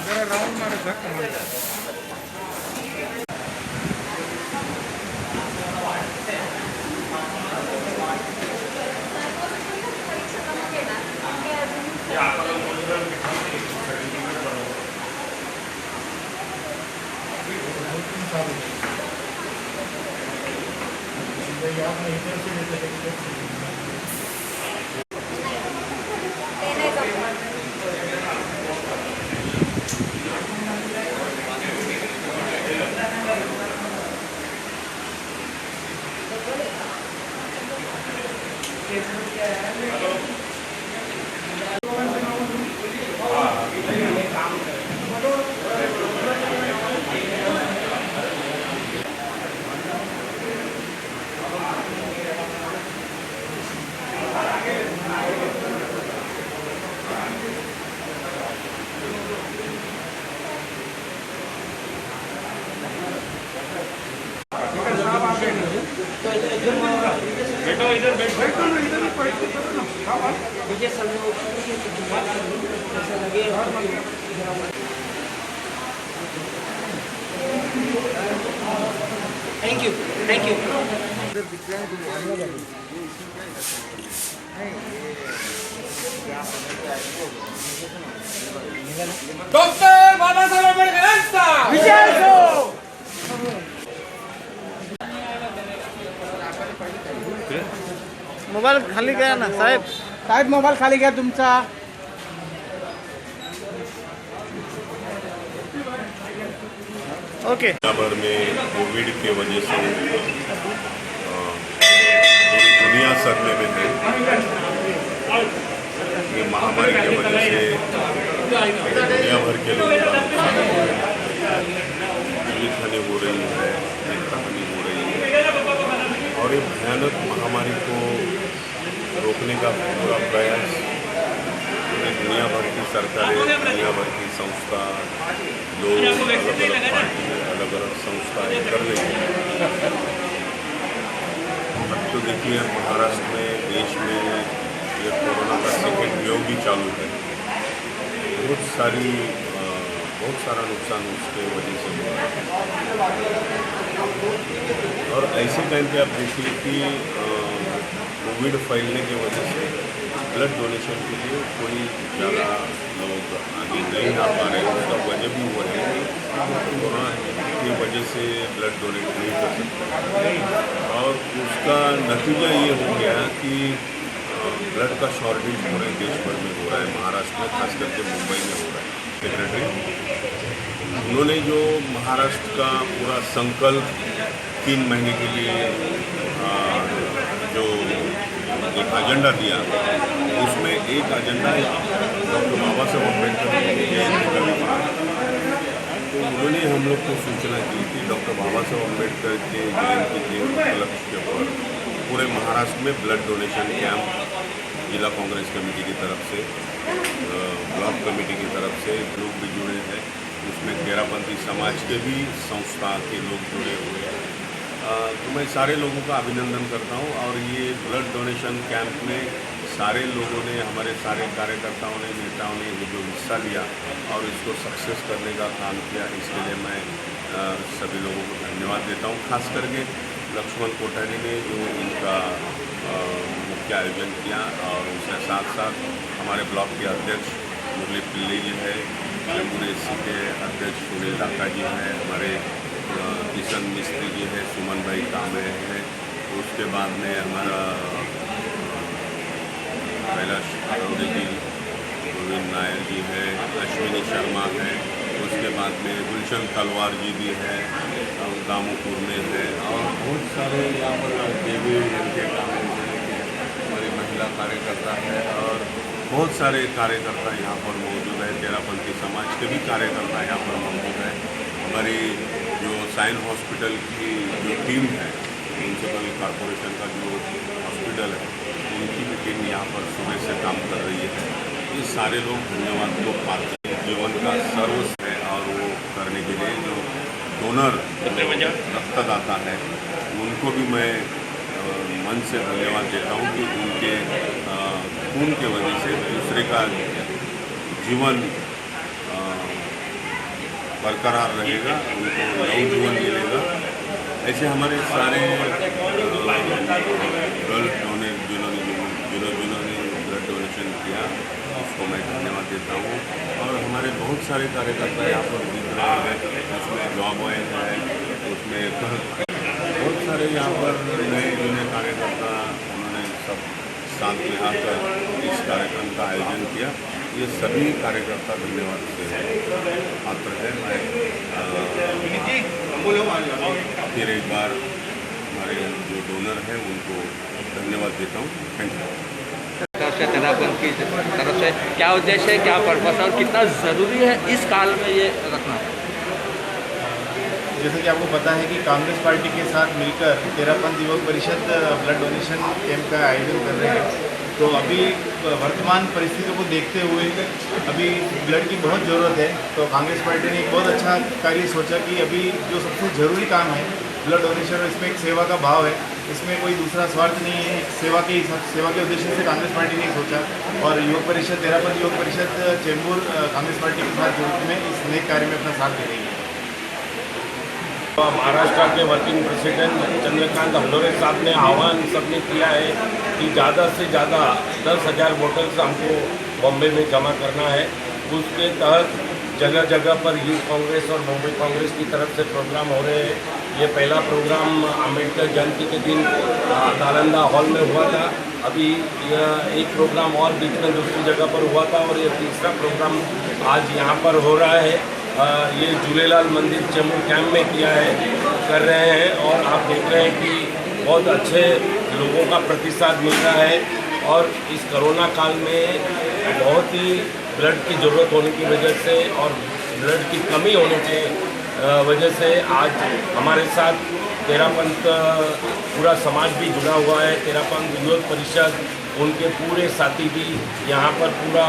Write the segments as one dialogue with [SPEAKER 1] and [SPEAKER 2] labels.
[SPEAKER 1] जरा राउंड मारे धक्का मारे बैठो इधर बैठो ना इधर मुझे सब लोग ऐसा लगे थैंक यू डॉक्टर बाबासाहेब आंबेडकरांचा विजय हो।
[SPEAKER 2] मोबाईल खाली घ्या ना साहेब
[SPEAKER 1] मोबाईल खाली घ्या तुमचा।
[SPEAKER 2] ओके।
[SPEAKER 3] भर में कोविड की वजह से पूरी दुनिया सदमे में है। ये महामारी की वजह से दुनिया भर के लोगों का नुकसान हो रहा है, जीवित हानि हो रही है, हानि हो रही है और ये भयानक महामारी को रोकने का पूरा प्रयास दुनिया भर की सरकारें, दुनिया भर की संस्था, लोग अलग अलग पार्टी, अलग अलग संस्थाएं कर रही हैं। अब तो देखिए महाराष्ट्र में, देश में ये कोरोना का सेकेंड वेव भी चालू है। बहुत सारा नुकसान उसके वजह से हुआ है। और ऐसे टाइम पे आप देखिए कि कोविड फैलने की वजह से ब्लड डोनेशन के लिए कोई ज़्यादा लोग आगे नहीं आ पा रहे हैं। उसका वजह भी वो है कि कोरोना की वजह से ब्लड डोनेट नहीं कर सकते और उसका नतीजा ये हो गया कि ब्लड का शॉर्टेज पूरे देश भर में हो रहा है। महाराष्ट्र में, खास करके मुंबई में हो रहा है। सेक्रेटरी उन्होंने जो महाराष्ट्र का पूरा संकल्प 3 महीने के लिए जो एक एजेंडा दिया, उसमें एक एजेंडा डॉक्टर बाबा साहेब अम्बेडकर जयंती का भी था। तो उन्होंने हम लोग को सूचना की कि डॉक्टर बाबा साहेब अम्बेडकर के जयंती के उपलक्ष्य पर पूरे महाराष्ट्र में ब्लड डोनेशन कैंप जिला कांग्रेस कमेटी की तरफ से, ब्लॉक कमेटी की तरफ से लोग भी जुड़े हैं। उसमें तेरापंथी समाज के भी संस्था के लोग जुड़े हुए हैं। तो मैं सारे लोगों का अभिनंदन करता हूं और ये ब्लड डोनेशन कैंप में सारे लोगों ने, हमारे सारे कार्यकर्ताओं ने, नेताओं ने ये जो हिस्सा लिया और इसको सक्सेस करने का काम किया, इसके लिए मैं सभी लोगों को धन्यवाद देता हूं। खास करके लक्ष्मण कोठारी ने जो इनका मुख्य आयोजन किया और उसके साथ साथ हमारे ब्लॉक के अध्यक्ष मुरली पिल्ले जी है, जयपुर एससी के अध्यक्ष सुनील लाका जी हैं, हमारे किशन मिस्त्री जी है, सुमन भाई कामे है, उसके बाद में हमारा कैलाश आरोडे जी, गोविंद नायर जी है, अश्विनी शर्मा है, उसके बाद में गुलशन तलवार जी भी है, दामोपुर में है और बहुत सारे यहाँ पर देवी के काम हमारी महिला कार्यकर्ता है और बहुत सारे कार्यकर्ता यहाँ पर मौजूद है। तेरापंथी समाज के भी कार्यकर्ता यहाँ पर मौजूद है। हमारी जो साइन हॉस्पिटल की जो टीम है, म्यूनसिपल कॉरपोरेशन का जो हॉस्पिटल है, उनकी भी टीम यहाँ पर सुबह से काम कर रही है। ये सारे लोग धन्यवाद को पाते हैं। जीवन का सर्वस्व है और वो करने के लिए जो डोनर रक्तदाता है उनको भी मैं मन से धन्यवाद देता हूँ कि उनके खून के वजह से दूसरे का जीवन बरकरार रहेगा, उनको नव जीवन मिलेगा। ऐसे हमारे सारे ब्लड डोनेट जिन्होंने ब्लड डोनेशन किया उसको मैं धन्यवाद देता हूँ। और हमारे बहुत सारे कार्यकर्ता यहाँ पर दिख रहे हैं, उसमें जॉब बॉय है, उसमें बहुत सारे यहाँ पर नए जुने कार्यकर्ता, उन्होंने सब साथ में आकर इस कार्यक्रम का आयोजन किया। ये सभी कार्यकर्ता धन्यवाद से पात्र है। मैं फिर एक बार हमारे जो डोनर हैं उनको धन्यवाद देता हूँ। Thank you.
[SPEAKER 2] तेरापंथ की तरफ से क्या उद्देश्य है, क्या पर्पस है और कितना ज़रूरी है इस काल में ये रखना?
[SPEAKER 4] जैसे कि आपको पता है कि कांग्रेस पार्टी के साथ मिलकर तेरापंथ युवक परिषद ब्लड डोनेशन कैंप का आयोजन कर रहे हैं। तो अभी वर्तमान परिस्थितियों को देखते हुए अभी ब्लड की बहुत ज़रूरत है। तो कांग्रेस पार्टी ने एक बहुत अच्छा कार्य सोचा कि अभी जो सबसे ज़रूरी काम है ब्लड डोनेशन, और इसमें एक सेवा का भाव है, इसमें कोई दूसरा स्वार्थ नहीं है, सेवा के उद्देश्य से कांग्रेस पार्टी ने सोचा। और युवक परिषद तेरापंथ युवक परिषद चेंबूर कांग्रेस पार्टी के साथ जुड़ में इस नए कार्य में अपना साथ दे रही है।
[SPEAKER 5] महाराष्ट्र के वर्किंग प्रेसिडेंट चंद्रकांत हंडोरे साहब ने आह्वान सबने किया है कि ज़्यादा से ज़्यादा 10,000 बोतल्स हमको बॉम्बे में जमा करना है। उसके तहत जगह जगह पर यूथ कांग्रेस और मुंबई कांग्रेस की तरफ से प्रोग्राम हो रहे हैं। ये पहला प्रोग्राम अम्बेडकर जयंती के दिन नालंदा हॉल में हुआ था। अभी एक प्रोग्राम और बीच में दूसरी जगह पर हुआ था और ये तीसरा प्रोग्राम आज यहाँ पर हो रहा है। ये झूलेलाल मंदिर चेंबूर कैंप में कर रहे हैं और आप देख रहे हैं कि बहुत अच्छे लोगों का प्रतिसाद मिल रहा है। और इस कोरोना काल में बहुत ही ब्लड की ज़रूरत होने की वजह से और ब्लड की कमी होने की वजह से आज हमारे साथ तेरापंथ पूरा समाज भी जुड़ा हुआ है। तेरापंथ युवक परिषद उनके पूरे साथी भी यहाँ पर पूरा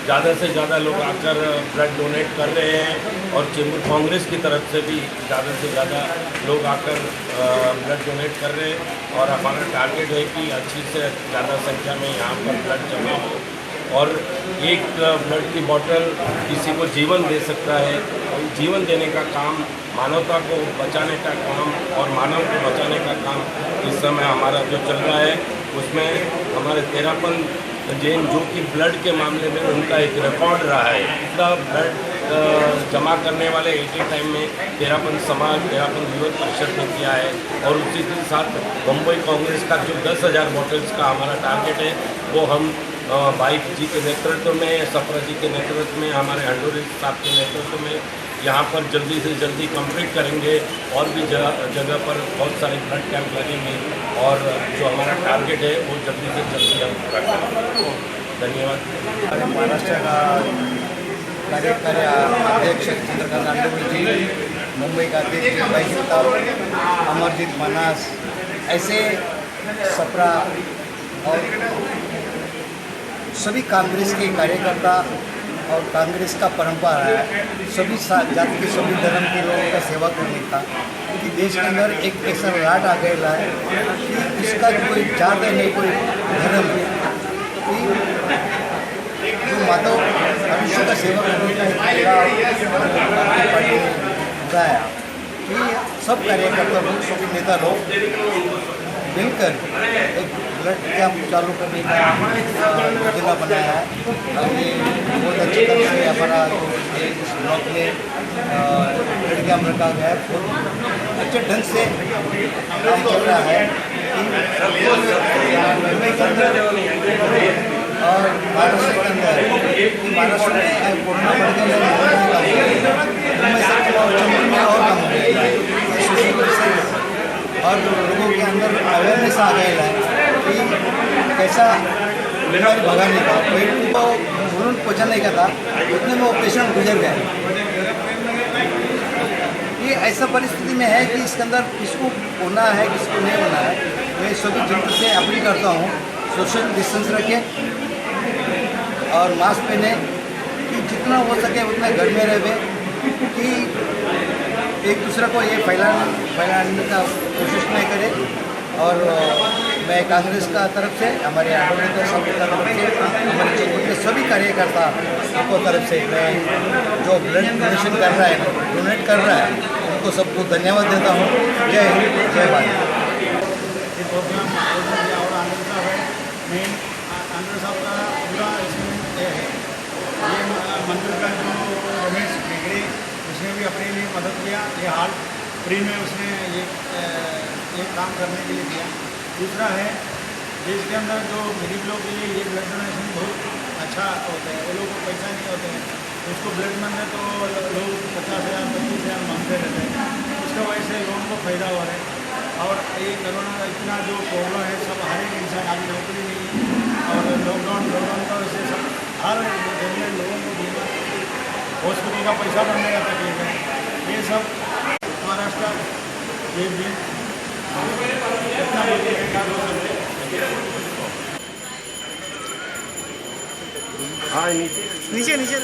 [SPEAKER 5] ज़्यादा से ज़्यादा लोग आकर ब्लड डोनेट कर रहे हैं। और चेंबूर कांग्रेस की तरफ से भी ज़्यादा से ज़्यादा लोग आकर ब्लड डोनेट कर रहे हैं। और हमारा टारगेट है कि अच्छी से ज़्यादा संख्या में यहाँ पर ब्लड जमा हो और एक ब्लड की बोतल किसी को जीवन दे सकता है। और जीवन देने का काम, मानवता को बचाने का काम और मानव को बचाने का काम इस समय हमारा जो चल रहा है उसमें हमारे तेरापंथ जैन जो कि ब्लड के मामले में उनका एक रिकॉर्ड रहा है। इतना ब्लड जमा करने वाले एक ही टाइम में तेरापंथ समाज तेरापंथ युवक परिषद ने किया है। और उसी के साथ मुंबई कांग्रेस का जो 10,000 बोतल्स का हमारा टारगेट है वो हम बाइक जी के नेतृत्व में, सफरा जी के नेतृत्व में, हमारे हंडोरे साहब के नेतृत्व में यहाँ पर जल्दी से जल्दी कंप्लीट करेंगे। और भी जगह पर बहुत सारे ब्लड कैंप लगेंगे और जो हमारा टारगेट है वो जल्दी से जल्दी हम पूरा करेंगे। धन्यवाद।
[SPEAKER 6] महाराष्ट्र का कार्यकारी अध्यक्ष चंद्रकांत हंडोरे जी, मुंबई का अध्यक्ष भाई साहब, अमरजीत मनास, ऐसे सपरा और सभी कांग्रेस के कार्यकर्ता और कांग्रेस का परंपरा है सभी जाति के सभी धर्म के लोगों का सेवा करने का। क्योंकि देश के अंदर एक ऐसा राट आ गया है कि इसका कोई जात है नहीं, कोई धर्म है, जो माधव मनुष्य का सेवा करने का एक पार्टी ने बताया कि सब कार्यकर्ता लोग, सभी नेता लोग मिलकर एक ब्लड कैंप चालू करने का योजना बनाया है। और ये बहुत अच्छी तरह से हमारा इस ब्लॉक में ब्लड कैंप रखा गया है। बहुत अच्छे ढंग से काम चल रहा है। मुंबई के अंदर और महाराष्ट्र के अंदर, महाराष्ट्र में कोरोना बढ़ गया, मुंबई से चेंबूर में और कम हो गया है। और लोगों के अंदर अवेयरनेस आ गया है कि कैसा बीमारी भगाने का, कोई को भून पहुँचाने का था, उतने में वो पेशेंट गुजर गए। ये ऐसा परिस्थिति में है कि इसके अंदर किसको होना है किसको नहीं होना है। मैं सभी जनता से अपील करता हूँ सोशल डिस्टेंस रखें और मास्क पहने, कि जितना हो सके उतना घर में रहे, कि एक दूसरे को ये फैलाने का कोशिश नहीं करें। और मैं कांग्रेस का तरफ से, हमारे आंदोलन सब की तरफ से, हमारे चौक के सभी कार्यकर्ता को तरफ से मैं जो ब्लड डोनेशन कर रहा है, डोनेट कर रहा है, उनको सबको धन्यवाद देता हूँ। जय हिंद, जय भारत।
[SPEAKER 4] ये प्रोग्राम और आनंद साहब है, मेन आनंद साहब का पूरा इसमें ये है, ये मंदिर का जो रमेश बेगड़े उसने भी अपने लिए मदद किया, ये हाल फ्री में उसने ये काम करने के लिए किया। दूसरा है देश के अंदर जो गरीब लोग के लिए ये ब्लड डोनेशन बहुत अच्छा होता है, वो लोग को पैसा नहीं होते हैं, उसको ब्लड मांगने तो लोग 50,000 25,000 मांगते रहते हैं, उसका वजह से लोगों को फायदा हो रहा है। और ये कोरोना का इतना जो प्रॉब्लम है, सब हर एक इंसान अभी नौकरी नहीं है और लॉकडाउन का वजह से सब हर जगह लोगों को बीमा हॉस्पिटल का पैसा भरने का तकलीफ है। ये सब महाराष्ट्र ये भी कितना नीचे नीचे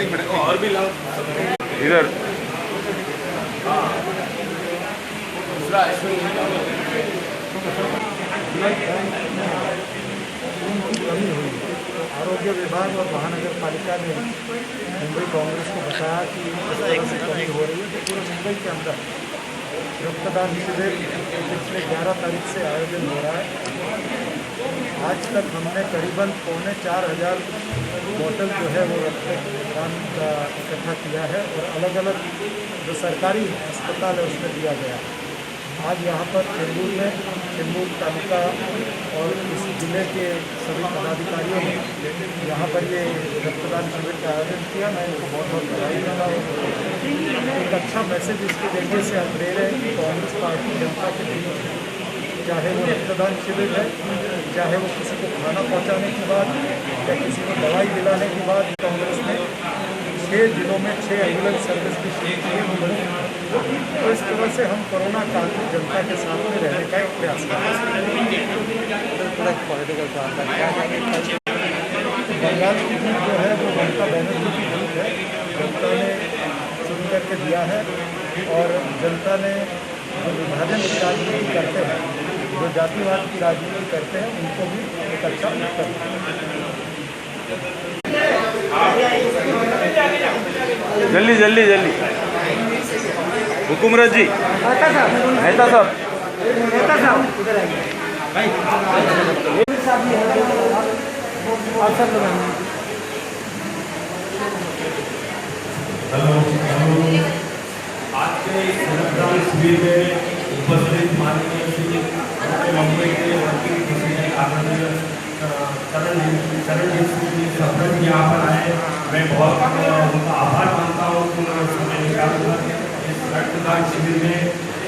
[SPEAKER 4] एक मिनट और भी लाओ
[SPEAKER 3] इधर
[SPEAKER 7] आरोग्य विभाग और महानगर पालिका ने मुंबई कांग्रेस को बताया कि इस तरह से कमी हो रही है, तो पूरे मुंबई के अंदर रक्तदान शिविर पिछले 11 तारीख से आयोजन हो रहा है। आज तक हमने करीबन 4,500 बोतल जो है वो रक्तदान का इकट्ठा किया है और अलग अलग जो सरकारी अस्पताल है उसमें दिया गया है। आज यहाँ पर चेंबूर तालुका और इस जिले के सभी पदाधिकारियों ने यहाँ पर ये रक्तदान शिविर का आयोजन किया। मैं इनको बहुत बहुत बधाई देता हूँ। एक अच्छा मैसेज इसके देने से हम दे रहे हैं कि कांग्रेस पार्टी जनता के बीच, चाहे वो रक्तदान शिविर है, चाहे वो किसी को खाना पहुँचाने की बात या किसी को दवाई दिलाने की बात, कांग्रेस ने 6 जिलों में 6 एम्बुलेंस सर्विस भी शुरू की है मुंबई। तो इस तरह से हम कोरोना काल में जनता के साथ में रहने का एक प्रयास कर रहे हैं। बंगाल की जीत जो है वो ममता बनर्जी की जीत है। जनता ने चुन करके दिया है और जनता ने जो विभाजन की राजनीति करते हैं, जो जातिवाद की राजनीति करते हैं, उनको भी एक अच्छा उत्तर
[SPEAKER 3] जल्दी जल्दी जल्दी हुकुमराज जी, मेहता साहब
[SPEAKER 7] इधर आइए भाई।
[SPEAKER 5] आज के रक्तदान शिविर में उपस्थित माननीय श्री मुंबई के वर्किंग प्रेसिडेंट आदरणीय चरण जी सफल यहाँ पर आए, मैं बहुत उनका आभार मानता हूँ कि उन्होंने समय निकालकर इस रक्तदान शिविर में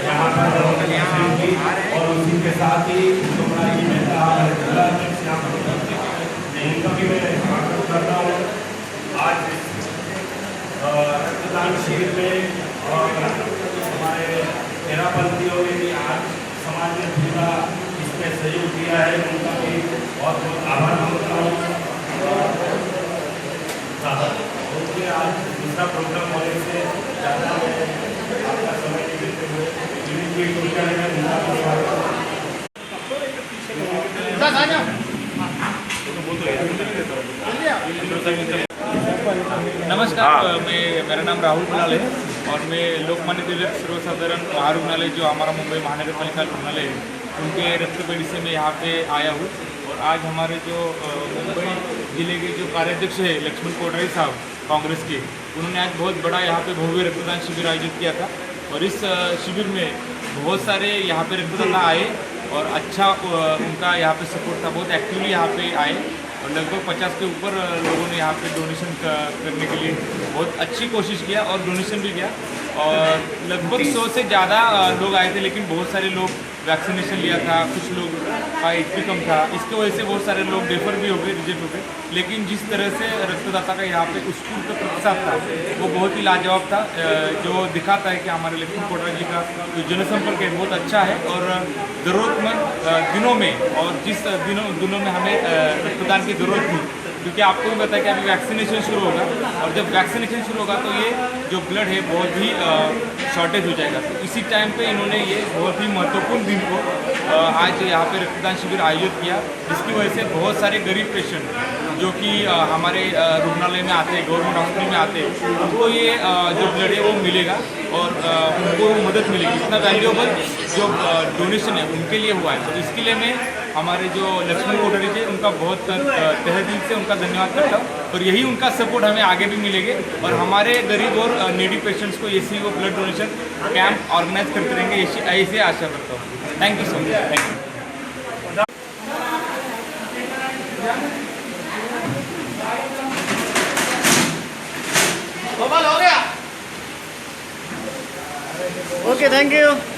[SPEAKER 5] यहाँ पर की और उसी के साथ ही मुंबई मेहता जिला अध्यक्ष यहाँ पर इनका भी मैं स्वागत करता हूँ। आज रक्तदान शिविर में और हमारे तेरापंथियों ने भी आज समाज में पूरा इसमें सहयोग दिया है, उनका भी बहुत बहुत आभार मानता हूँ। उसके आज दूसरा प्रोग्राम होने से ज़्यादा आपका समय नहीं देते हुए
[SPEAKER 8] नमस्कार, मेरा नाम राहुल बुलाले और मैं लोकमान्य तिलक सर्वसाधारण महारुग्णालय जो हमारा मुंबई महानगर पालिका रुग्णालय है उनके रक्तपेढ़ी से मैं यहाँ पे आया हूँ। और आज हमारे जो मुंबई जिले के जो कार्याध्यक्ष है लक्ष्मण कोटराई साहब कांग्रेस के, उन्होंने आज बहुत बड़ा यहाँ पे भव्य रक्तदान शिविर आयोजित किया था और इस शिविर में बहुत सारे यहाँ पे रक्तदाता आए और अच्छा उनका यहाँ पे सपोर्ट था, बहुत एक्टिवली यहाँ पे आए और लगभग 50 के ऊपर लोगों ने यहाँ पे डोनेशन करने के लिए बहुत अच्छी कोशिश किया और डोनेशन भी किया। और लगभग 100 से ज़्यादा लोग आए थे, लेकिन बहुत सारे लोग वैक्सीनेशन लिया था, कुछ लोग का एज भी कम था, इसकी वजह से बहुत सारे लोग डेफर भी हो गए, रिजेक्ट हो गए। लेकिन जिस तरह से रक्तदाता का यहाँ पे स्कूल का प्रतिशत था वो बहुत ही लाजवाब था, जो दिखाता है कि हमारे लक्ष्मण कोटरा जी का जो जनसंपर्क है बहुत अच्छा है। और ज़रूरतमंद दिनों में और जिस दिनों में हमें रक्तदान की ज़रूरत थी, क्योंकि आपको भी पता है कि अभी वैक्सीनेशन शुरू होगा और जब वैक्सीनेशन शुरू होगा तो ये जो ब्लड है बहुत ही शॉर्टेज हो जाएगा। तो इसी टाइम पे इन्होंने ये बहुत ही महत्वपूर्ण दिन को आज यहाँ पे रक्तदान शिविर आयोजित किया, जिसकी वजह से बहुत सारे गरीब पेशेंट जो कि हमारे रुग्णालय में आते हैं, गवर्नमेंट हॉस्पिटल में आते हैं, उनको ये जो ब्लड है वो मिलेगा और उनको मदद मिलेगी। इतना वैल्यूएबल जो डोनेशन है उनके लिए हुआ है। तो इसके लिए मैं हमारे जो लक्ष्मण कोटरी जी उनका बहुत तहे दिल से उनका धन्यवाद करता हूँ और यही उनका सपोर्ट हमें आगे भी मिलेंगे और हमारे गरीब और नीडी पेशेंट्स को ऐसे ही वो ब्लड डोनेशन कैंप ऑर्गेनाइज करते रहेंगे, ऐसे आशा करता हूँ। Thank you so much. Thank you.
[SPEAKER 6] Okay, thank you.